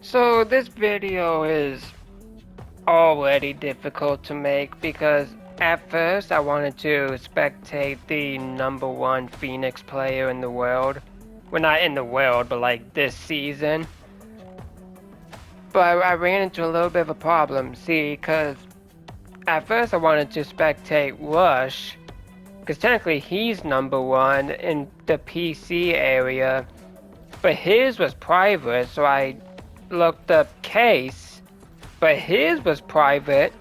So this video is already difficult to make because at first I wanted to spectate the #1 Phoenix player in the world. Well, not in the world, but like this season. But I ran into a little bit of a problem, see, because at first I wanted to spectate Rush, because technically he's #1 in the PC area, but his was private, so I looked up Case, but his was private.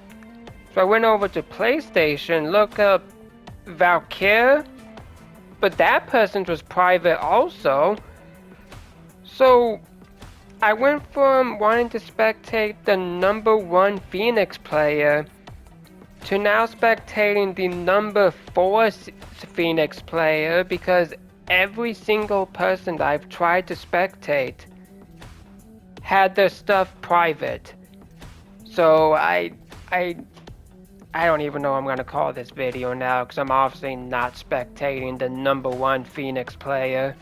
So I went over to PlayStation, looked up Valkyr, but that person's was private also. So I went from wanting to spectate the #1 Phoenix player to now spectating the #4 Phoenix player because every single person that I've tried to spectate had their stuff private. So I don't even know what I'm gonna call this video now because I'm obviously not spectating the #1 Phoenix player.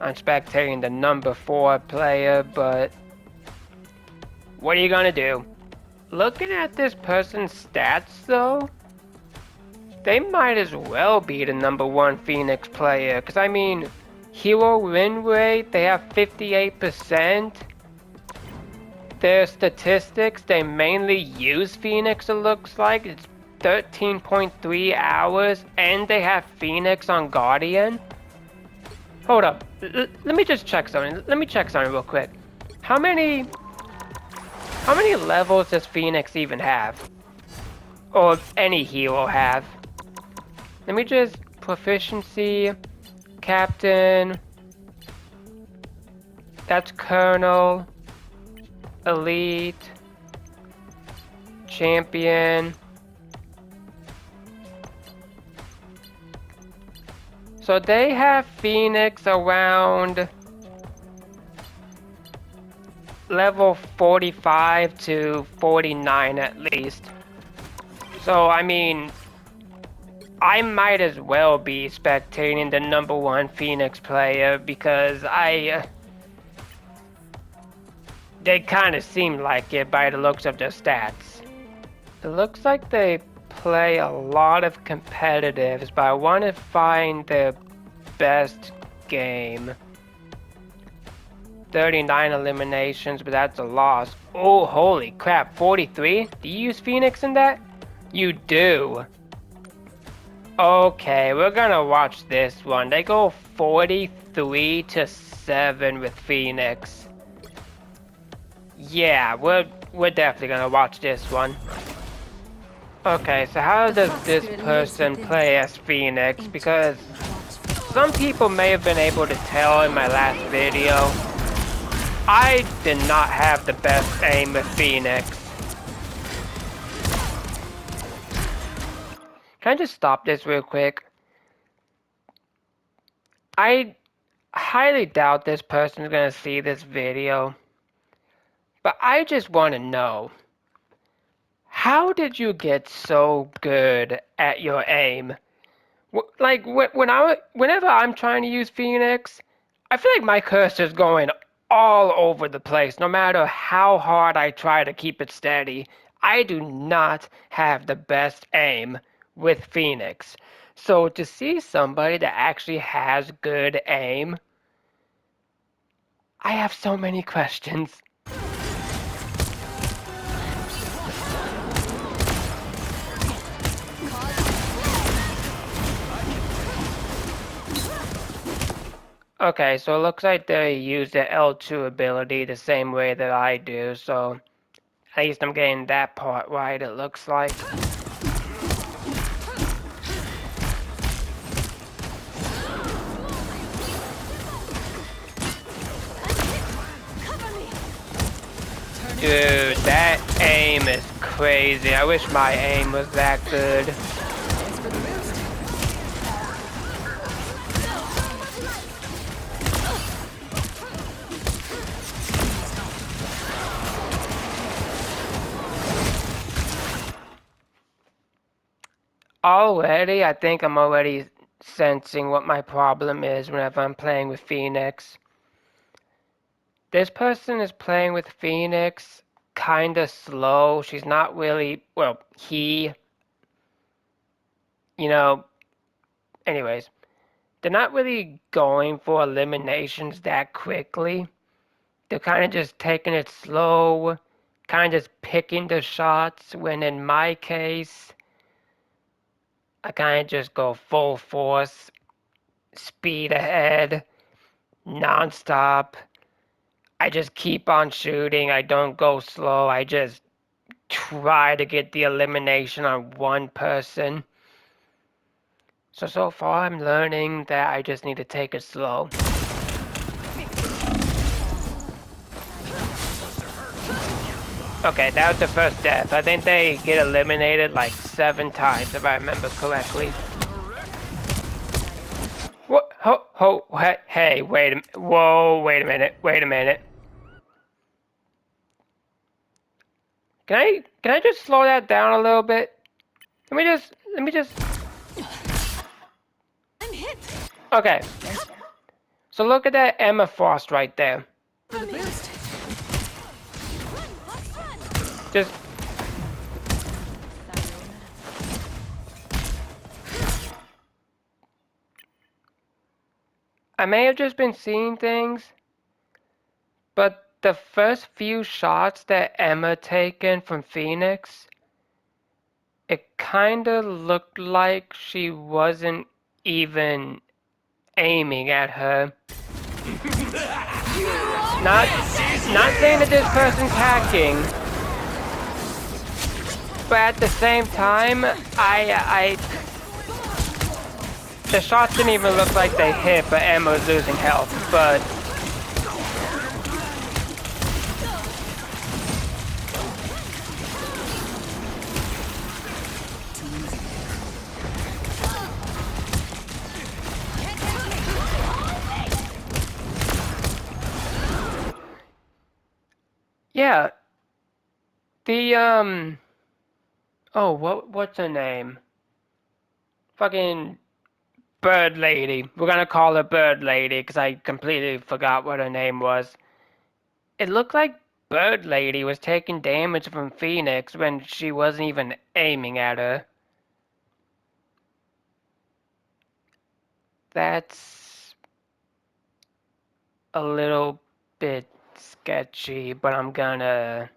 I'm spectating the #4 player, but what are you gonna do? Looking at this person's stats though, they might as well be the #1 Phoenix player, because I mean, hero win rate, they have 58%. Their statistics, they mainly use Phoenix, it looks like. It's 13.3 hours, and they have Phoenix on Guardian. Hold up, let me just check something. Let me check something real quick. How many levels does Phoenix even have? Or any hero have? Let me just, proficiency, captain, that's colonel, elite, champion. So they have Phoenix around level 45 to 49 at least. So I mean, I might as well be spectating the #1 Phoenix player because they kind of seem like it by the looks of their stats. It looks like they play a lot of competitives, but I want to find their best game. 39 eliminations, but that's a loss. Oh, holy crap, 43? Do you use Phoenix in that? You do. Okay, we're gonna watch this one. They go 43 to 7 with Phoenix. Yeah, we're definitely gonna watch this one. Okay, so how does this person play as Phoenix? Because some people may have been able to tell in my last video, I did not have the best aim with Phoenix. Can I just stop this real quick? I highly doubt this person is gonna see this video, but I just want to know, how did you get so good at your aim? Like whenever I'm trying to use Phoenix, I feel like my cursor's going all over the place. No matter how hard I try to keep it steady, I do not have the best aim with Phoenix. So to see somebody that actually has good aim, I have so many questions. Okay, so it looks like they use the L2 ability the same way that I do, so at least I'm getting that part right, it looks like. Dude, that aim is crazy. I wish my aim was that good. Already, I think I'm already sensing what my problem is whenever I'm playing with Phoenix. This person is playing with Phoenix kinda slow. She's not really, well, he, you know, anyways. They're not really going for eliminations that quickly. They're kind of just taking it slow, kind of just picking the shots, when in my case, I kind of just go full force, speed ahead, non-stop. I just keep on shooting. I don't go slow. I just try to get the elimination on one person. So far I'm learning that I just need to take it slow. Okay, that was the first death. I think they get eliminated like 7 times if I remember correctly. What? Hey, wait a minute. Whoa, wait a minute. Can I just slow that down a little bit? Let me just. I'm hit. Okay. So look at that Emma Frost right there. For the boost. Just. I may have just been seeing things, but the first few shots that Emma taken from Phoenix, it kinda looked like she wasn't even aiming at her. Not saying that this person's hacking, but at the same time, the shots didn't even look like they hit, but Emma was losing health, but yeah, the oh, what's her name? Fucking Bird Lady. We're gonna call her Bird Lady because I completely forgot what her name was. It looked like Bird Lady was taking damage from Phoenix when she wasn't even aiming at her. That's a little bit sketchy, but I'm gonna.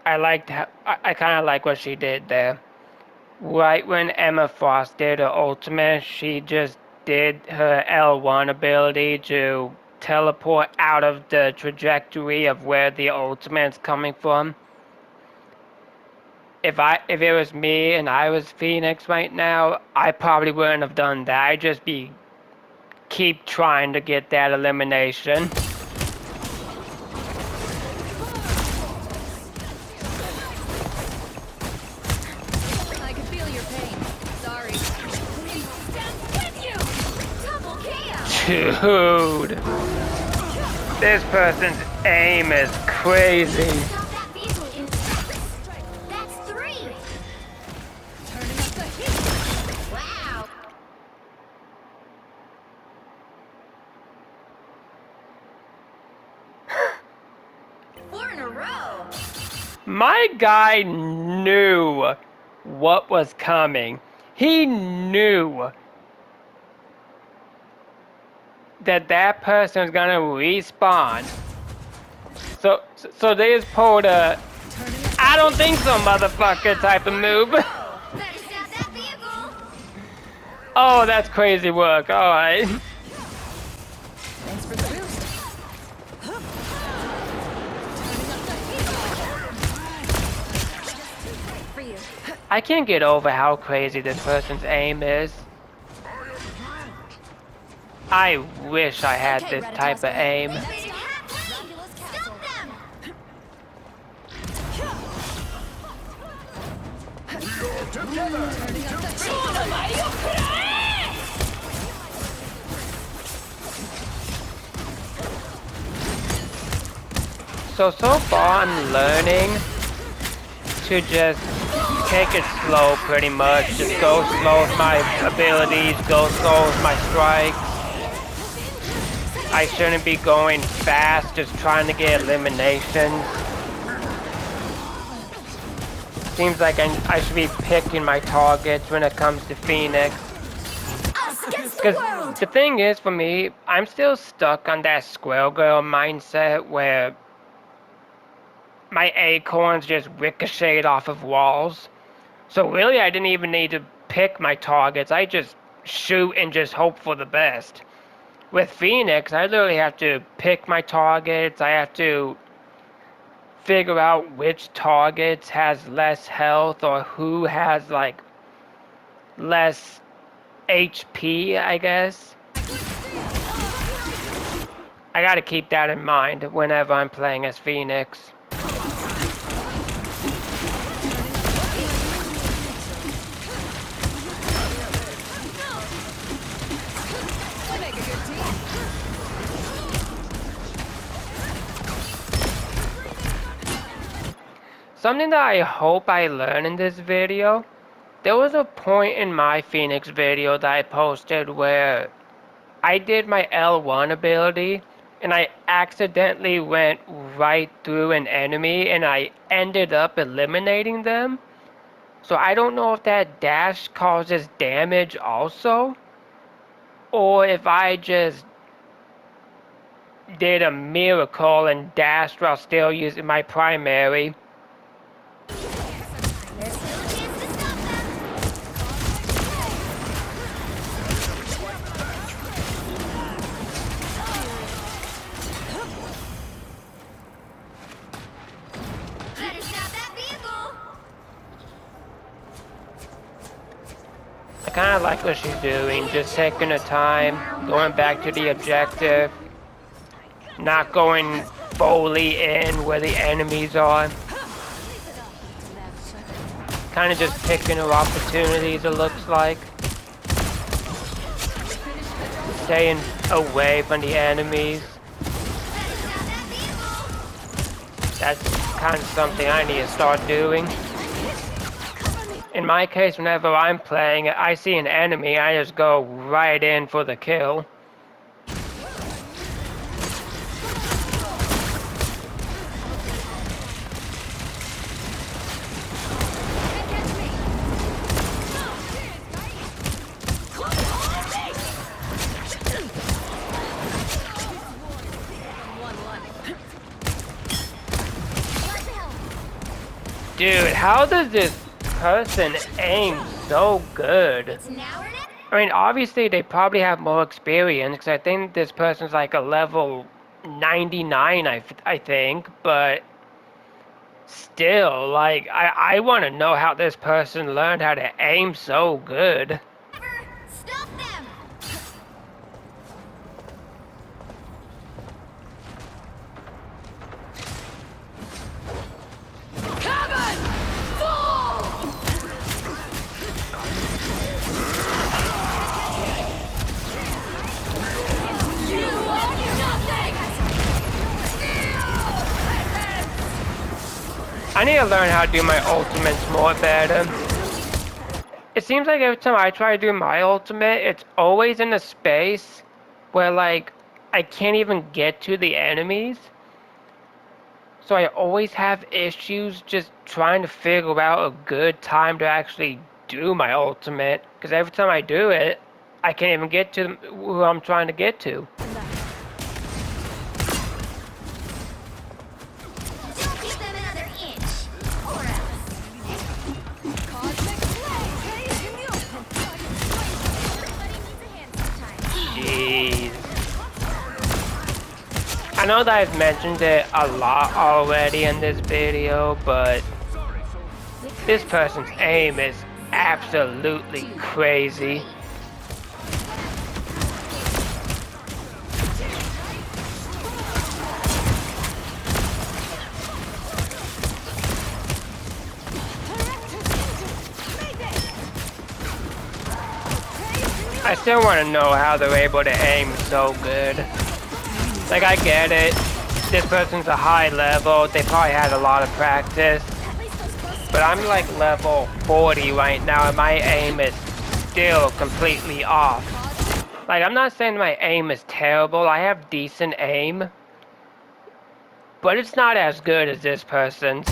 I kind of like what she did there. Right when Emma Frost did her ultimate, she just did her L1 ability to teleport out of the trajectory of where the ultimate's coming from. If it was me and I was Phoenix right now, I probably wouldn't have done that. I'd just keep trying to get that elimination. Dude, this person's aim is crazy. That's 3. Turning up the heat. Wow. Four in a row. My guy knew what was coming. He knew that person was gonna respawn. So they just pulled a I don't think so, motherfucker type of move. Oh, that's crazy work. Alright. Thanks for the boost. For you. I can't get over how crazy this person's aim is. I wish I had this type of aim. So far I'm learning to just take it slow pretty much. Just go slow with my abilities, go slow with my strikes. I shouldn't be going fast, just trying to get eliminations. Seems like I should be picking my targets when it comes to Phoenix. Because the thing is, for me, I'm still stuck on that Squirrel Girl mindset where my acorns just ricocheted off of walls. So really, I didn't even need to pick my targets. I just shoot and just hope for the best. With Phoenix, I literally have to pick my targets. I have to figure out which targets has less health or who has like less HP, I guess. I gotta keep that in mind whenever I'm playing as Phoenix. Something that I hope I learn in this video, there was a point in my Phoenix video that I posted where I did my L1 ability and I accidentally went right through an enemy and I ended up eliminating them. So I don't know if that dash causes damage also, or if I just did a miracle and dashed while still using my primary. I kind of like what she's doing, just taking her time, going back to the objective, not going fully in where the enemies are. Kind of just picking her opportunities, it looks like. Staying away from the enemies. That's kind of something I need to start doing. In my case, whenever I'm playing, I see an enemy, I just go right in for the kill. Dude, how does this person aim so good? I mean, obviously they probably have more experience, because I think this person's like a level 99, I think, but still, like, I want to know how this person learned how to aim so good. Stop them! I need to learn how to do my ultimates more better. It seems like every time I try to do my ultimate, it's always in a space where, like, I can't even get to the enemies. So I always have issues just trying to figure out a good time to actually do my ultimate. Because every time I do it, I can't even get to who I'm trying to get to. I know that I've mentioned it a lot already in this video, but this person's aim is absolutely crazy. I still want to know how they're able to aim so good. Like, I get it. this person's a high level, they probably had a lot of practice. But I'm like level 40 right now and my aim is still completely off. Like, I'm not saying my aim is terrible, I have decent aim. But it's not as good as this person's.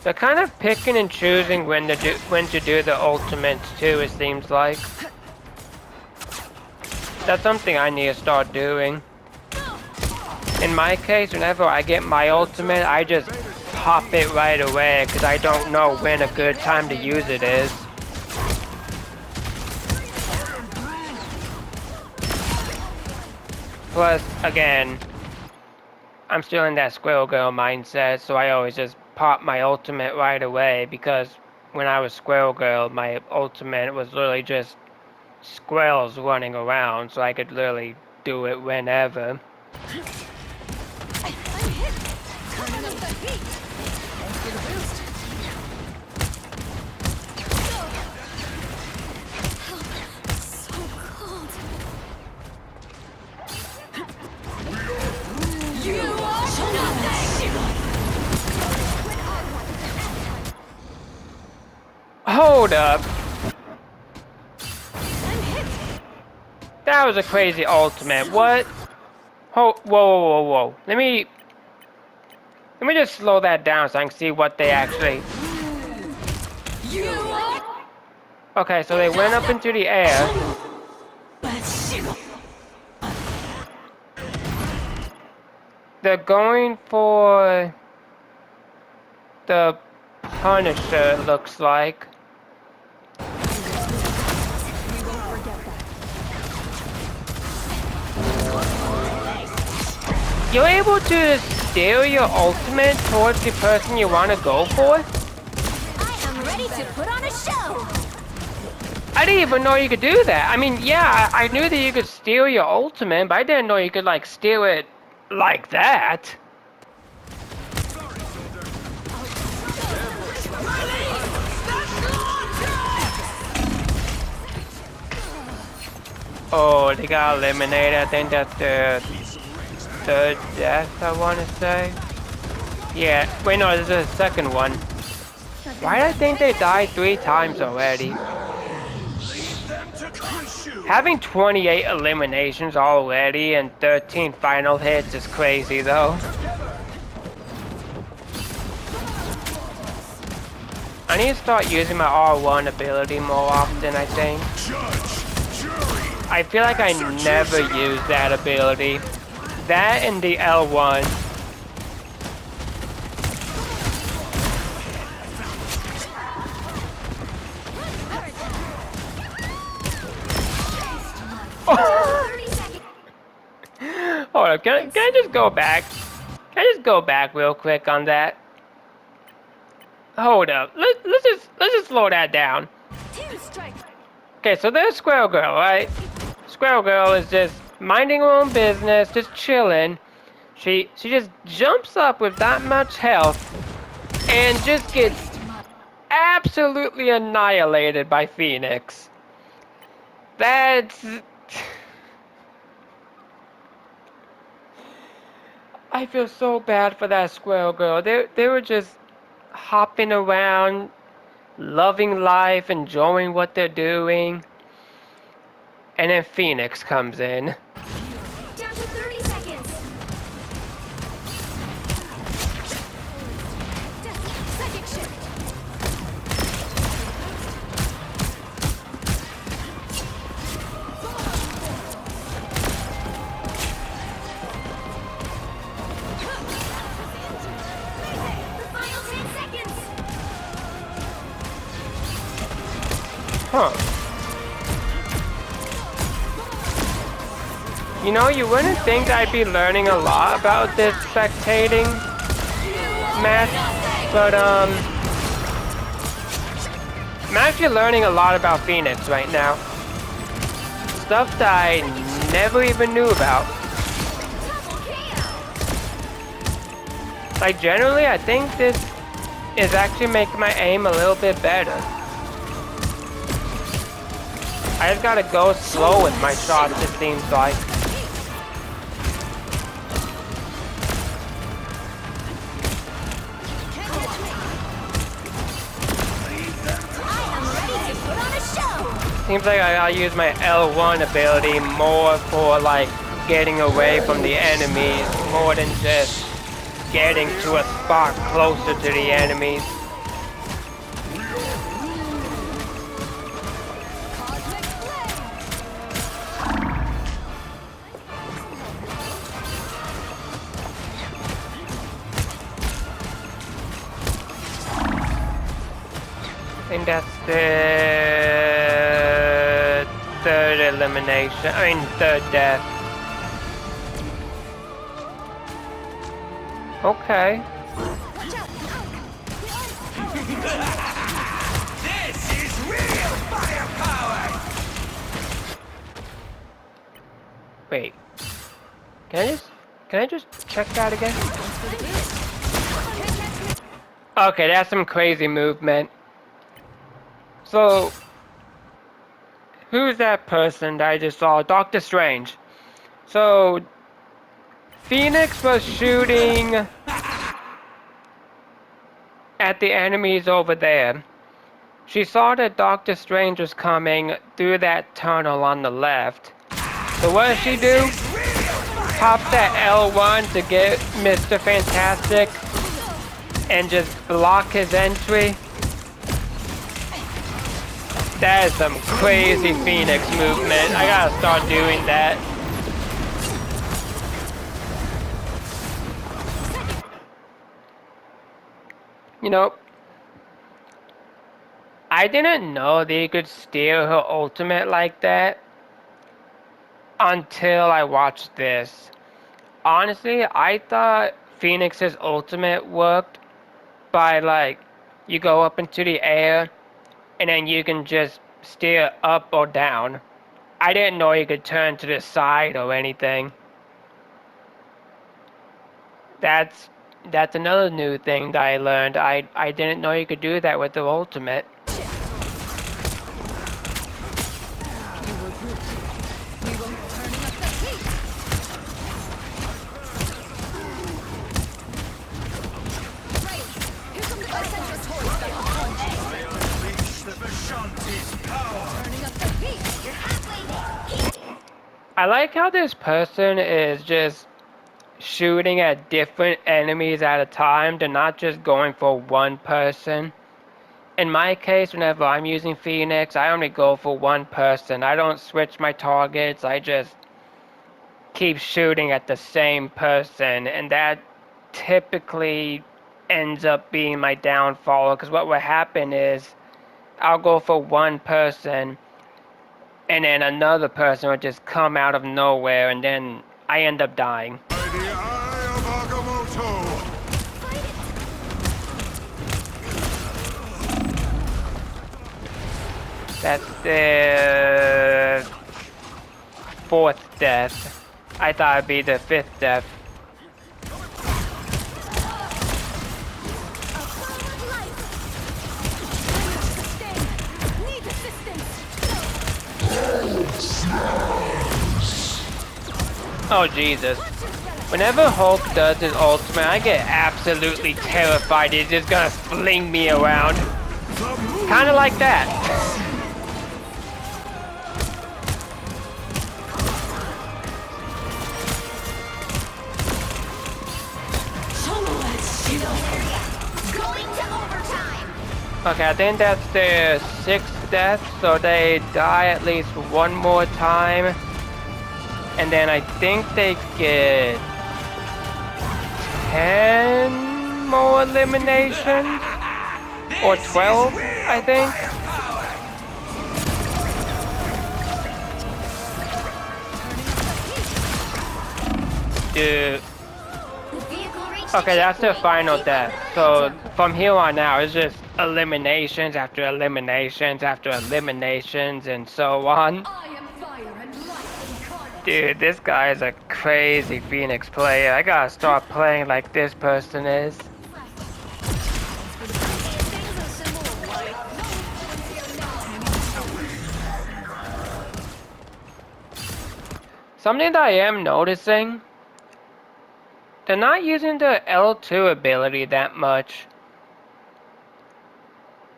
They're kind of picking and choosing when to do the ultimates too, it seems like. That's something I need to start doing. In my case, whenever I get my ultimate, I just pop it right away because I don't know when a good time to use it is. Plus, again, I'm still in that squirrel girl mindset, so I always just pop my ultimate right away because when I was squirrel girl, my ultimate was literally just squirrels running around, so I could literally do it whenever. Hold up. That was a crazy ultimate. What? Whoa, whoa, whoa. Let me just slow that down so I can see what they actually... Okay, so they went up into the air. They're going for the Punisher, it looks like. You're able to steer your ultimate towards the person you want to go for? I am ready to put on a show. I didn't even know you could do that. I mean, yeah, I knew that you could steal your ultimate, but I didn't know you could, like, steal it like that. Oh, they got eliminated. I think that's the third death, I want to say. Yeah, wait, no, this is the second one. Why do I think they died 3 times already? Having 28 eliminations already and 13 final hits is crazy, though. I need to start using my R1 ability more often, I think. I feel like I never use that ability. That and the L1. Hold up, can I just go back? Can I just go back real quick on that? Hold up, let's just slow that down. Okay, so there's Squirrel Girl, right? Squirrel Girl is just minding her own business, just chilling. She just jumps up with that much health and just gets absolutely annihilated by Phoenix. That's... I feel so bad for that Squirrel Girl. They were just hopping around, loving life, enjoying what they're doing. And then Phoenix comes in. Down to 30 seconds. Second shift. The final 10 seconds. Huh. You know, you wouldn't think I'd be learning a lot about this spectating mess, but I'm actually learning a lot about Phoenix right now. Stuff that I never even knew about. Like, generally, I think this is actually making my aim a little bit better. I just gotta go slow with my shots, it seems like. Seems like I gotta use my L1 ability more for like getting away from the enemies, more than just getting to a spot closer to the enemies. I think that's the third elimination. I mean, third death. Okay. This is real firepower. Wait. Can I just check that again? Okay, that's some crazy movement. So, who's that person that I just saw? Doctor Strange. So, Phoenix was shooting at the enemies over there. She saw that Doctor Strange was coming through that tunnel on the left. So what does she do? Pop that L1 to get Mr. Fantastic and just block his entry. That is some crazy Phoenix movement. I gotta start doing that. You know, I didn't know they could steal her ultimate like that until I watched this. Honestly, I thought Phoenix's ultimate worked by like, you go up into the air and then you can just steer up or down. I didn't know you could turn to the side or anything. That's another new thing that I learned. I didn't know you could do that with the ultimate. I like how this person is just shooting at different enemies at a time. They're not just going for one person. In my case, whenever I'm using Phoenix, I only go for one person. I don't switch my targets. I just keep shooting at the same person. And that typically ends up being my downfall. Because what will happen is I'll go for one person and then another person will just come out of nowhere and then I end up dying. That's the fourth death. I thought it'd be the fifth death. Oh Jesus. Whenever Hulk does his ultimate, I get absolutely terrified. He's just gonna fling me around. Kinda like that. Okay, I think that's their sixth death, so they die at least one more time. And then I think they get 10 more eliminations? Or 12, I think? Dude. Okay, that's their final death. So from here on out, it's just eliminations after eliminations after eliminations and so on. I am fire and light incarnate. Dude, this guy is a crazy Phoenix player. I gotta start playing like this person is. Things are symbol of life. Something that I am noticing, they're not using the L2 ability that much.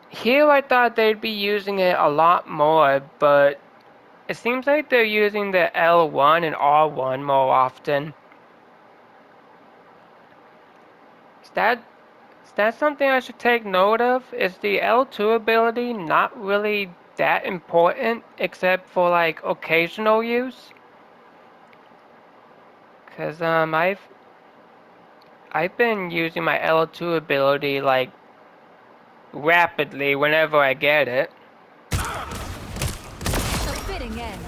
Here I thought they'd be using it a lot more, but it seems like they're using the L1 and R1 more often. Is that something I should take note of? Is the L2 ability not really that important except for like occasional use? Cause I've been using my L2 ability like rapidly whenever I get it. A fitting end.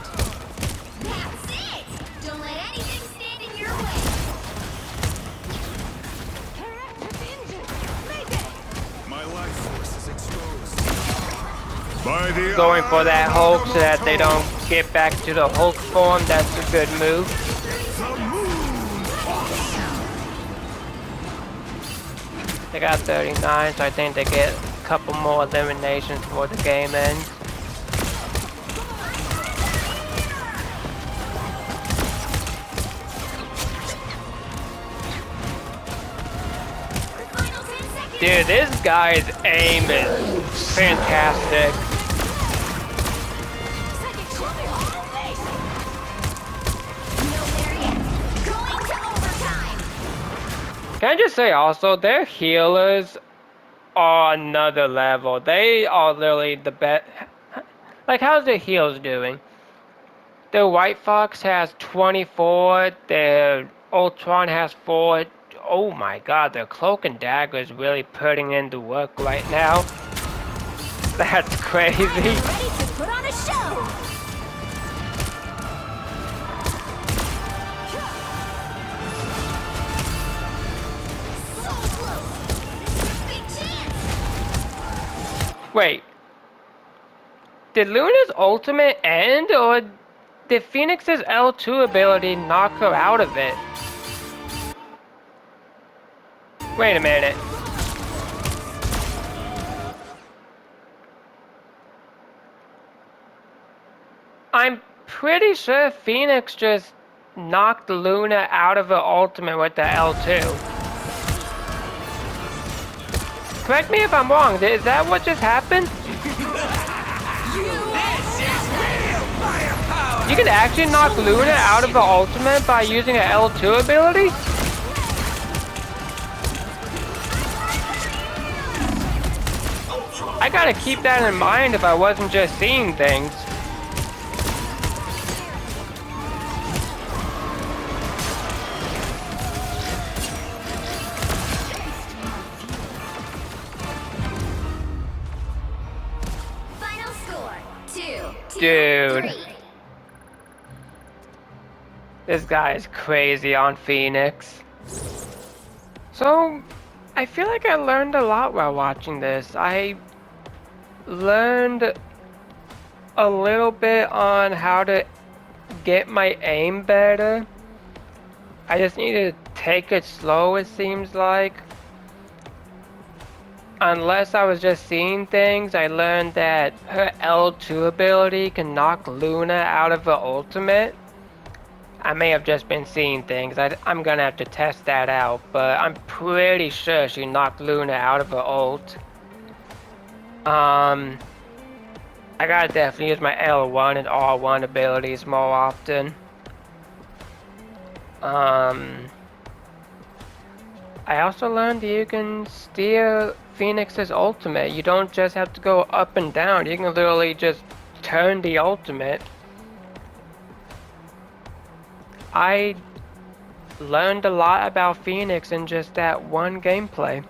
That's it! Don't let anything stand in your way. My life force is exposed. By the Going for that Hulk so that they don't get back to the Hulk form, that's a good move. They got 39, so I think they get a couple more eliminations before the game ends. Final 10 seconds. Dude, this guy's aim is fantastic. Second shot. No there yet. Going to overtime. Can I just say also, their healers are another level. They are literally the best. Like, how's their heals doing? Their White Fox has 24, their Ultron has 4. Oh my god, their Cloak and Dagger is really putting in the work right now. That's crazy. Ready to put on a show. So close. This is a big chance. Wait. Did Luna's ultimate end, or did Phoenix's L2 ability knock her out of it? Wait a minute. I'm pretty sure Phoenix just knocked Luna out of her ultimate with the L2. Correct me if I'm wrong, is that what just happened? You can actually knock Luna out of her ultimate by using an L2 ability? I gotta keep that in mind if I wasn't just seeing things. Final score 2-3. Dude. This guy is crazy on Phoenix. So, I feel like I learned a lot while watching this. I learned a little bit on how to get my aim better. I just need to take it slow, it seems like. Unless I was just seeing things, I learned that her L2 ability can knock Luna out of her ultimate. I may have just been seeing things. I'm gonna have to test that out, but I'm pretty sure she knocked Luna out of her ult. I gotta definitely use my L1 and R1 abilities more often. I also learned that you can steer Phoenix's ultimate. You don't just have to go up and down. You can literally just turn the ultimate. I learned a lot about Phoenix in just that one gameplay.